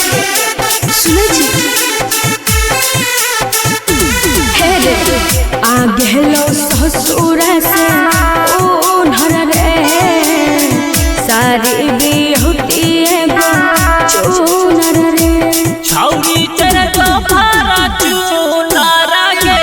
सुने छी हे रे आ गेलो ससुर से ओ नर रे सारी बिहुती एगो चूनर रे छौरी तेरे को फारा चूनर गे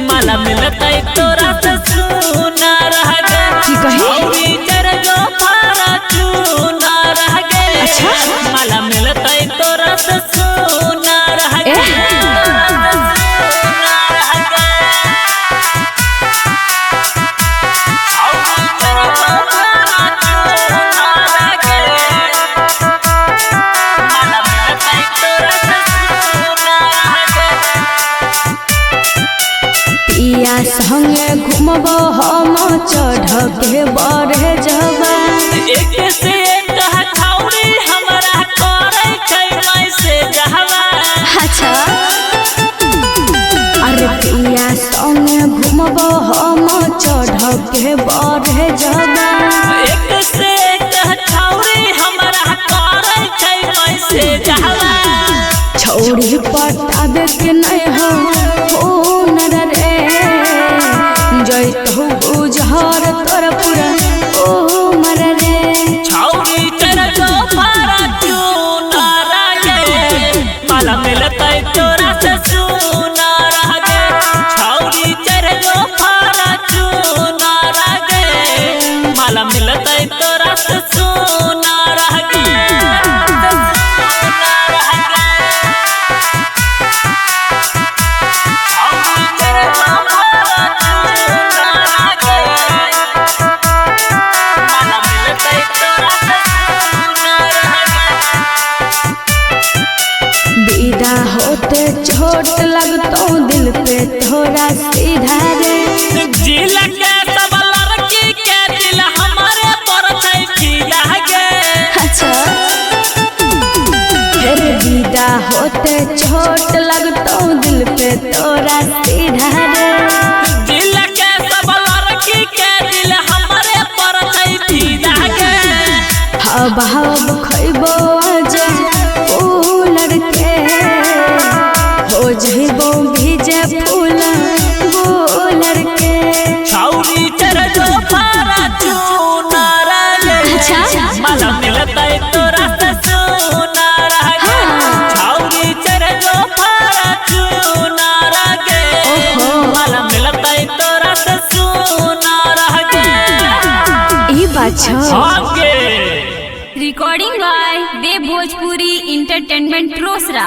माला मिलतै तोरा से सुनर गे की कहे छौरी तेरे को फारा चूनर गे अच्छा माला मिलतै तोरा से सुनर गे पिया संगे घूमबो हम चढ़ के बड़े जबा एक से एक छौरी हमरा करे छै मैं से जहवा अच्छा अरे पिया संगे घूमबो हम चढ़ के बड़े जबा एक से एक छौरी हमरा करे छै मैं से जहवा छौरी पटाबे के नहीं हो नर रे जैतहु बुझर तोर पूरा ओ मर रे छौरी तेरे को फारा चूनर गे माला मिलतै तोरा से सुनर गे छौरी तेरे को फारा चूनर गे माला मिलतै तोरा से सुनर गे विदा होते चोट लगतो दिल पे थोड़ा सीधा रे दिल के सब लड़की के दिल हमारे पर छै खिया गे अच्छा फिर विदा होते चोट लगतो दिल पे थोड़ा सीधा रे दिल के सब लड़की के दिल हमारे पर छै खिया गे हब हब खइबो आज फूल के हो जइबो भीजे फूल गोलर के छौरी तेरे को फारा चूनर गे अच्छा माला मिलतै तोरा से सुनर गे छौरी तेरे को फारा चूनर गे माला मिलतै तोरा से सुनर गे ई बात छ आगे recording by Dev Bhojpuri entertainment Rosera.